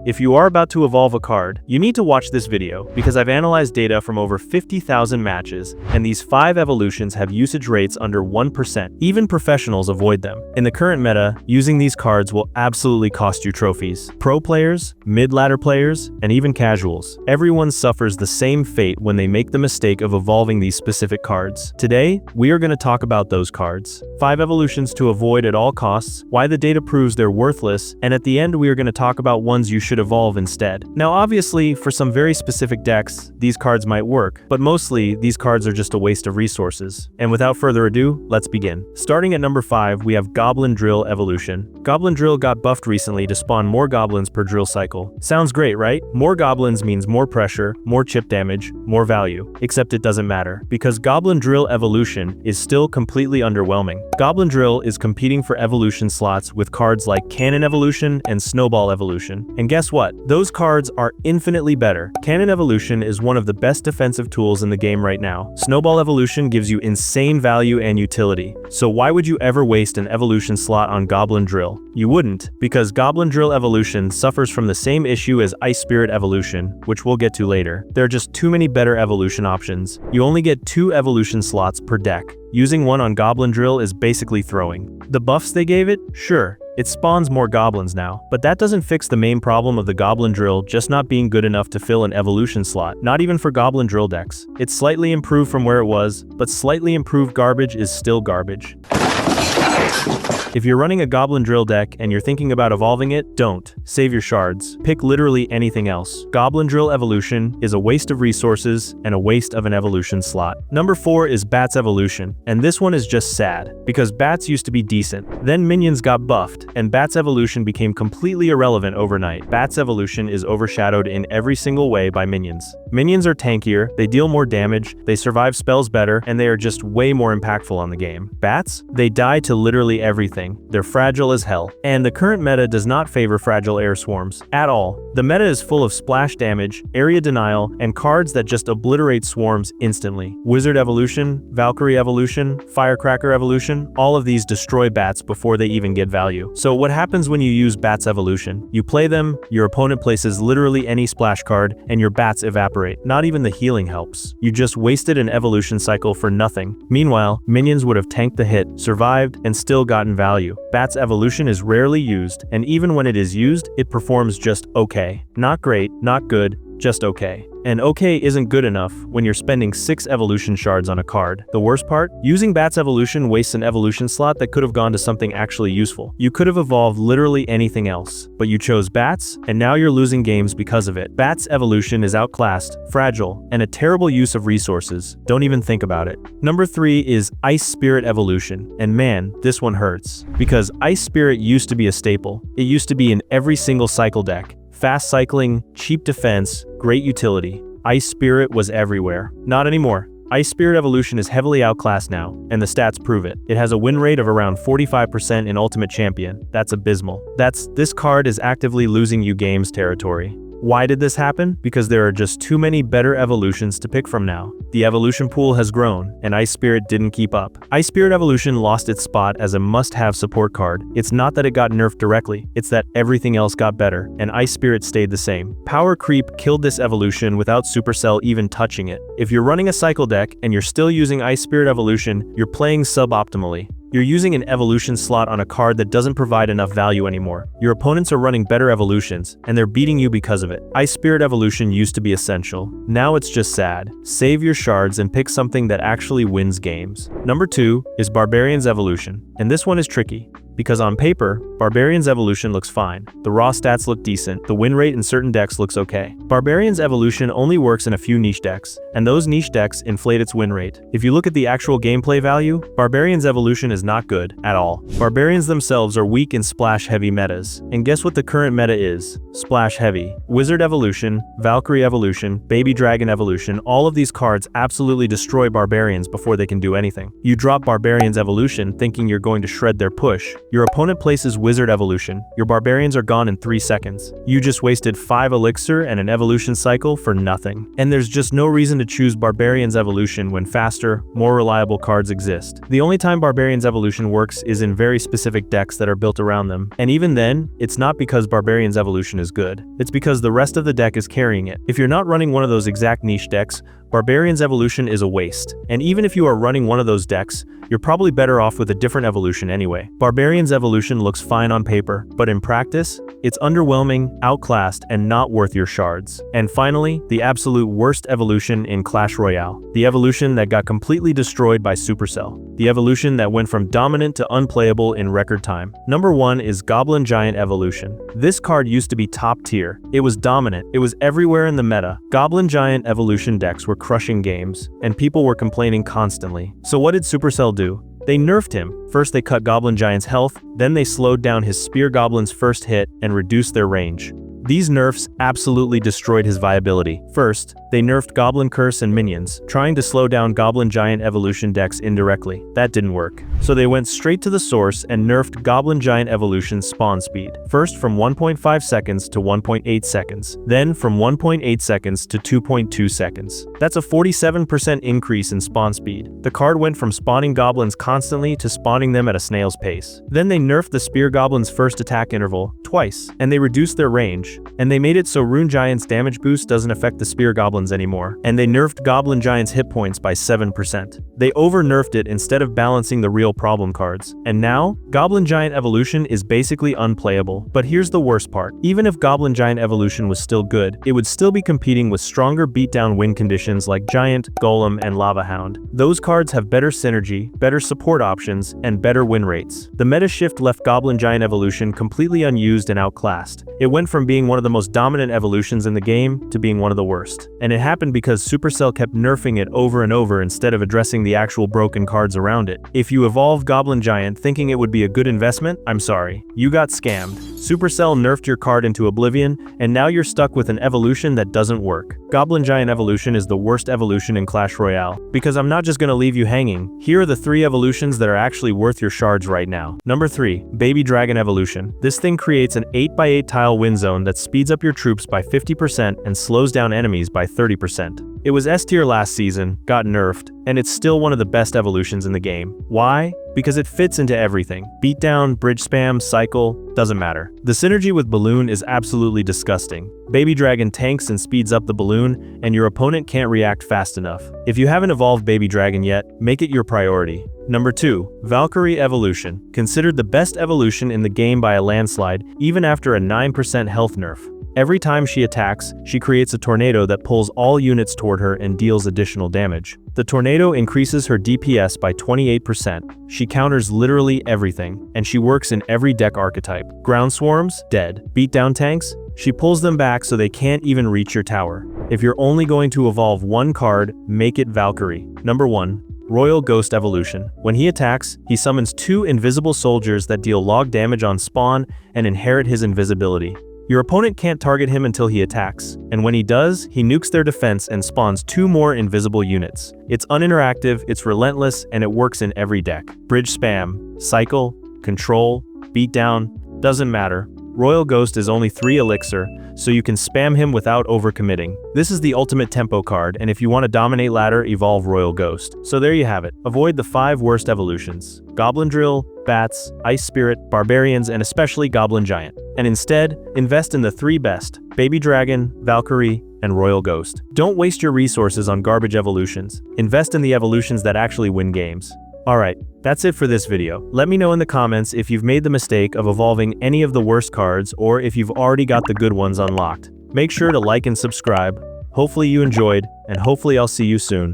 if you are about to evolve a card, you need to watch this video because I've analyzed data from over 50,000 matches, and these 5 evolutions have usage rates under 1%. Even professionals avoid them. In the current meta, using these cards will absolutely cost you trophies. Pro players, mid-ladder players, and even casuals. Everyone suffers the same fate when they make the mistake of evolving these specific cards. Today, we are going to talk about those cards. 5 evolutions to avoid at all costs, why the data proves they're worthless, and at the end we are going to talk about ones you should evolve instead. Now obviously, for some very specific decks, these cards might work, but mostly, these cards are just a waste of resources. And without further ado, let's begin. Starting at number 5, we have Goblin Drill Evolution. Goblin Drill got buffed recently to spawn more goblins per drill cycle. Sounds great, right? More goblins means more pressure, more chip damage, more value. Except it doesn't matter, because Goblin Drill Evolution is still completely underwhelming. Goblin Drill is competing for evolution slots with cards like Cannon Evolution and Snowball Evolution. And guess what? Those cards are infinitely better. Cannon Evolution is one of the best defensive tools in the game right now. Snowball Evolution gives you insane value and utility. So why would you ever waste an evolution slot on Goblin Drill? You wouldn't, because Goblin Drill Evolution suffers from the same issue as Ice Spirit Evolution, which we'll get to later. There are just too many better evolution options. You only get 2 evolution slots per deck. Using one on Goblin Drill is basically throwing. The buffs they gave it? Sure. It spawns more goblins now, but that doesn't fix the main problem of the Goblin Drill just not being good enough to fill an evolution slot, not even for Goblin Drill decks. It's slightly improved from where it was, but slightly improved garbage is still garbage. If you're running a Goblin Drill deck and you're thinking about evolving it, don't. Save your shards. Pick literally anything else. Goblin Drill Evolution is a waste of resources and a waste of an evolution slot. Number 4 is Bats Evolution, and this one is just sad, because Bats used to be decent. Then Minions got buffed, and Bats Evolution became completely irrelevant overnight. Bats Evolution is overshadowed in every single way by Minions. Minions are tankier, they deal more damage, they survive spells better, and they are just way more impactful on the game. Bats? They die to literally everything. They're fragile as hell. And the current meta does not favor fragile air swarms at all. The meta is full of splash damage, area denial, and cards that just obliterate swarms instantly. Wizard Evolution, Valkyrie Evolution, Firecracker Evolution, all of these destroy bats before they even get value. So what happens when you use Bats Evolution? You play them, your opponent places literally any splash card, and your bats evaporate. Not even the healing helps. You just wasted an evolution cycle for nothing. Meanwhile, minions would have tanked the hit, survived, and still gotten value. Bats Evolution is rarely used, and even when it is used, it performs just okay. Not great, not good, just okay. And okay isn't good enough when you're spending 6 evolution shards on a card. The worst part? Using Bats Evolution wastes an evolution slot that could have gone to something actually useful. You could have evolved literally anything else, but you chose Bats, and now you're losing games because of it. Bats Evolution is outclassed, fragile, and a terrible use of resources. Don't even think about it. Number 3 is Ice Spirit Evolution, and man, this one hurts. Because Ice Spirit used to be a staple. It used to be in every single cycle deck. Fast cycling, cheap defense, great utility. Ice Spirit was everywhere. Not anymore. Ice Spirit Evolution is heavily outclassed now, and the stats prove it. It has a win rate of around 45% in Ultimate Champion. That's abysmal. This card is actively losing you games territory. Why did this happen? Because there are just too many better evolutions to pick from now. The evolution pool has grown, and Ice Spirit didn't keep up. Ice Spirit Evolution lost its spot as a must-have support card. It's not that it got nerfed directly, it's that everything else got better, and Ice Spirit stayed the same. Power creep killed this evolution without Supercell even touching it. If you're running a cycle deck and you're still using Ice Spirit Evolution, you're playing suboptimally. You're using an evolution slot on a card that doesn't provide enough value anymore. Your opponents are running better evolutions, and they're beating you because of it. Ice Spirit Evolution used to be essential. Now it's just sad. Save your shards and pick something that actually wins games. Number 2 is Barbarians Evolution, and this one is tricky. Because on paper, Barbarians Evolution looks fine. The raw stats look decent, the win rate in certain decks looks okay. Barbarians Evolution only works in a few niche decks, and those niche decks inflate its win rate. If you look at the actual gameplay value, Barbarians Evolution is not good at all. Barbarians themselves are weak in splash-heavy metas. And guess what the current meta is? Splash-heavy. Wizard Evolution, Valkyrie Evolution, Baby Dragon Evolution, all of these cards absolutely destroy Barbarians before they can do anything. You drop Barbarians Evolution thinking you're going to shred their push. Your opponent places Wizard Evolution. Your Barbarians are gone in 3 seconds. You just wasted 5 Elixir and an evolution cycle for nothing. And there's just no reason to choose Barbarians Evolution when faster, more reliable cards exist. The only time Barbarians Evolution works is in very specific decks that are built around them. And even then, it's not because Barbarians Evolution is good. It's because the rest of the deck is carrying it. If you're not running one of those exact niche decks, Barbarians Evolution is a waste. And even if you are running one of those decks, you're probably better off with a different evolution anyway. Barbarians Evolution looks fine on paper, but in practice, it's underwhelming, outclassed, and not worth your shards. And finally, the absolute worst evolution in Clash Royale. The evolution that got completely destroyed by Supercell. The evolution that went from dominant to unplayable in record time. Number 1 is Goblin Giant Evolution. This card used to be top tier. It was dominant. It was everywhere in the meta. Goblin Giant Evolution decks were crushing games, and people were complaining constantly. So what did Supercell do? They nerfed him. First they cut Goblin Giant's health, then they slowed down his Spear Goblin's first hit and reduced their range. These nerfs absolutely destroyed his viability. First, they nerfed Goblin Curse and minions, trying to slow down Goblin Giant Evolution decks indirectly. That didn't work. So they went straight to the source and nerfed Goblin Giant Evolution's spawn speed. First from 1.5 seconds to 1.8 seconds, then from 1.8 seconds to 2.2 seconds. That's a 47% increase in spawn speed. The card went from spawning goblins constantly to spawning them at a snail's pace. Then they nerfed the Spear Goblin's first attack interval twice, and they reduced their range. And they made it so Rune Giant's damage boost doesn't affect the Spear Goblins anymore. And they nerfed Goblin Giant's hit points by 7%. They over-nerfed it instead of balancing the real problem cards. And now, Goblin Giant Evolution is basically unplayable. But here's the worst part. Even if Goblin Giant Evolution was still good, it would still be competing with stronger beatdown win conditions like Giant, Golem, and Lava Hound. Those cards have better synergy, better support options, and better win rates. The meta shift left Goblin Giant Evolution completely unused and outclassed. It went from being one of the most dominant evolutions in the game to being one of the worst. And it happened because Supercell kept nerfing it over and over instead of addressing the actual broken cards around it. If you evolve Goblin Giant thinking it would be a good investment, I'm sorry. You got scammed. Supercell nerfed your card into oblivion, and now you're stuck with an evolution that doesn't work. Goblin Giant Evolution is the worst evolution in Clash Royale. Because I'm not just gonna leave you hanging, here are the 3 evolutions that are actually worth your shards right now. Number 3, Baby Dragon Evolution. This thing creates an 8x8 tile win zone that speeds up your troops by 50% and slows down enemies by 30%. It was S tier last season, got nerfed, and it's still one of the best evolutions in the game. Why? Because it fits into everything. Beatdown, bridge spam, cycle, doesn't matter. The synergy with Balloon is absolutely disgusting. Baby Dragon tanks and speeds up the balloon, and your opponent can't react fast enough. If you haven't evolved Baby Dragon yet, make it your priority. Number 2, Valkyrie Evolution. Considered the best evolution in the game by a landslide, even after a 9% health nerf. Every time she attacks, she creates a tornado that pulls all units toward her and deals additional damage. The tornado increases her DPS by 28%. She counters literally everything, and she works in every deck archetype. Ground swarms? Dead. Beatdown tanks? She pulls them back so they can't even reach your tower. If you're only going to evolve one card, make it Valkyrie. Number 1. Royal Ghost Evolution. When he attacks, he summons 2 invisible soldiers that deal log damage on spawn and inherit his invisibility. Your opponent can't target him until he attacks, and when he does, he nukes their defense and spawns 2 more invisible units. It's uninteractive, it's relentless, and it works in every deck. Bridge spam, cycle, control, beatdown, doesn't matter. Royal Ghost is only 3 elixir, so you can spam him without overcommitting. This is the ultimate tempo card, and if you want to dominate ladder, evolve Royal Ghost. So there you have it. Avoid the 5 worst evolutions: Goblin Drill, Bats, Ice Spirit, Barbarians, and especially Goblin Giant. And instead, invest in the 3 best: Baby Dragon, Valkyrie, and Royal Ghost. Don't waste your resources on garbage evolutions. Invest in the evolutions that actually win games. Alright, that's it for this video. Let me know in the comments if you've made the mistake of evolving any of the worst cards or if you've already got the good ones unlocked. Make sure to like and subscribe. Hopefully you enjoyed, and hopefully I'll see you soon.